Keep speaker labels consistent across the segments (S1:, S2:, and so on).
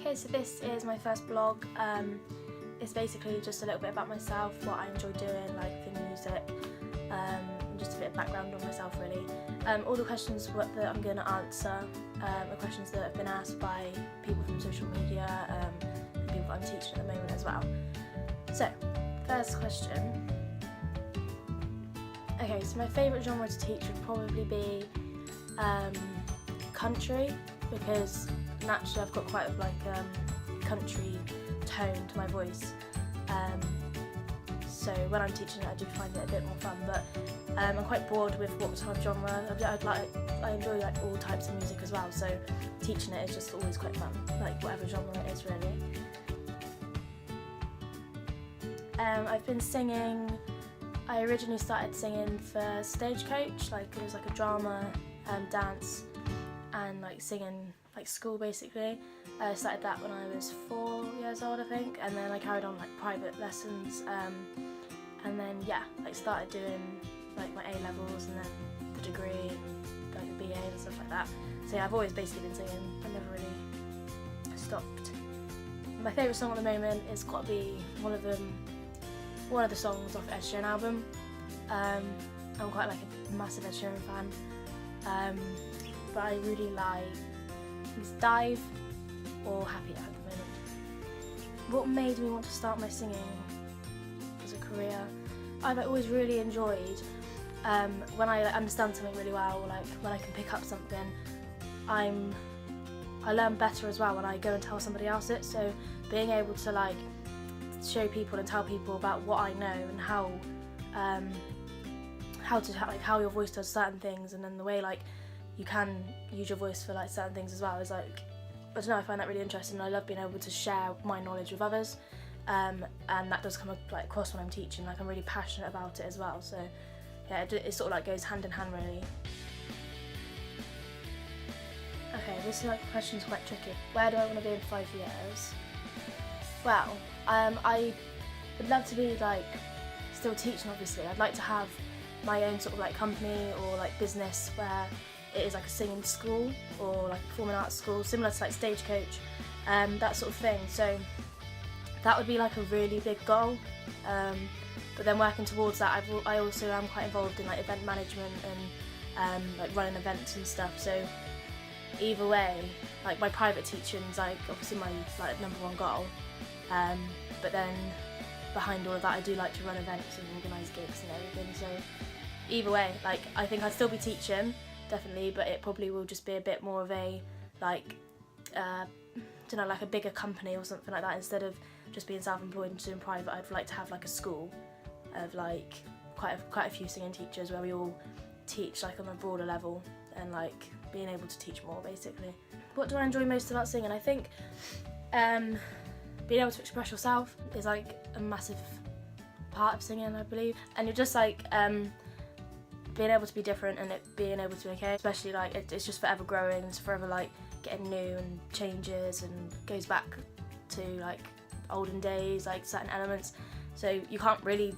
S1: Okay, so this is my first blog. It's basically just a little bit about myself, what I enjoy doing, like the music, and just a bit of background on myself really. All the questions that I'm going to answer are questions that have been asked by people from social media and people that I'm teaching at the moment as well. So, first question. Okay, so my favourite genre to teach would probably be country, because naturally I've got quite a country tone to my voice, so when I'm teaching it I do find it a bit more fun, but I'm quite bored with what sort of genre. I enjoy like all types of music as well, so teaching it is just always quite fun, like whatever genre it is really. I've been singing. I originally started singing for Stagecoach, like it was like a drama, dance and like singing like school basically. I started that when I was 4 years old I think, and then I carried on like private lessons, and then yeah, like started doing like my A-levels and then the degree and like the BA and stuff like that. So yeah, I've always basically been singing. I've never really stopped. My favourite song at the moment is got to be one of the songs off Ed Sheeran album. I'm quite like a massive Ed Sheeran fan, but I really like Dive or Happy at the moment. What made me want to start my singing as a career? I've always really enjoyed when I understand something really well, or like when I can pick up something. I learn better as well when I go and tell somebody else it. So being able to like show people and tell people about what I know and how your voice does certain things, and then the way like you can use your voice for like certain things as well is like, I don't know, I find that really interesting. I love being able to share my knowledge with others, and that does come like across when I'm teaching. Like I'm really passionate about it as well. So yeah, it sort of like goes hand in hand really. Okay, this question's quite tricky. Where do I want to be in 5 years? Well, I would love to be like still teaching obviously. I'd like to have my own sort of like company or like business where it is like a singing school or like a performing arts school, similar to like Stagecoach, that sort of thing. So that would be like a really big goal. But then working towards that, I also am quite involved in like event management and like running events and stuff. So either way, like my private teaching's like obviously my like #1 goal. But then behind all of that, I do like to run events and organise gigs and everything. So either way, like I think I'd still be teaching, definitely, but it probably will just be a bit more of a like, don't know, like a bigger company or something like that. Instead of just being self-employed and doing private, I'd like to have like a school of like quite a few singing teachers where we all teach like on a broader level and like being able to teach more basically. What do I enjoy most about singing? I think being able to express yourself is like a massive part of singing, I believe, and you're just like being able to be different and it being able to be okay, especially like it's just forever growing, it's forever like getting new and changes and goes back to like olden days, like certain elements, so you can't really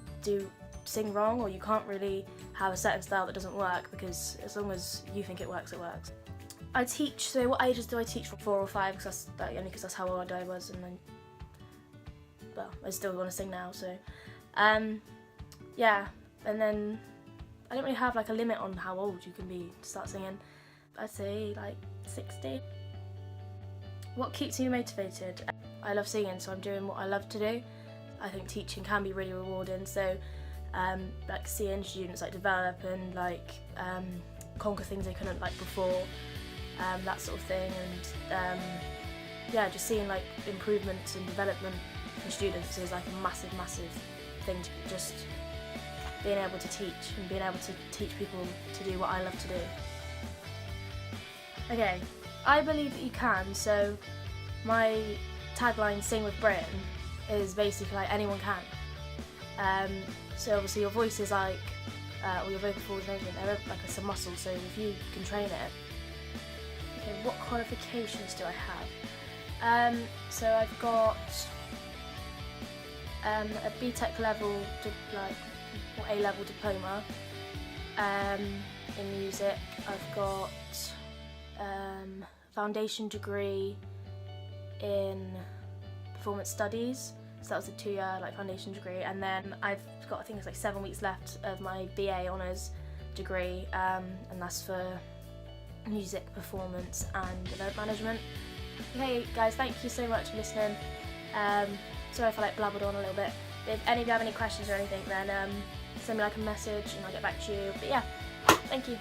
S1: sing wrong, or you can't really have a certain style that doesn't work, because as long as you think it works, it works. I teach, so what ages do I teach? From 4 or 5, because that's how old I was, and then well, I still want to sing now, so yeah, and then I don't really have like a limit on how old you can be to start singing. I'd say like 60. What keeps me motivated? I love singing, so I'm doing what I love to do. I think teaching can be really rewarding, so like seeing students like develop and like conquer things they couldn't like before, that sort of thing, and yeah, just seeing like improvements and development in students is like a massive thing to just being able to teach and being able to teach people to do what I love to do. Okay, I believe that you can, so my tagline, Sing with Brin, is basically like anyone can. So obviously your voice is like, or your vocal folds and everything, they're like it's a muscle, so if you can train it. Okay, what qualifications do I have? So I've got a BTEC level, like or A-level diploma in music. I've got foundation degree in performance studies, so that was a 2-year like foundation degree, and then I've got, I think it's like 7 weeks left of my BA honours degree, and that's for music, performance and event management. Okay guys, thank you so much for listening. Sorry if I like blabbered on a little bit. If any of you have any questions or anything, then send me like a message and I'll get back to you. But yeah, thank you.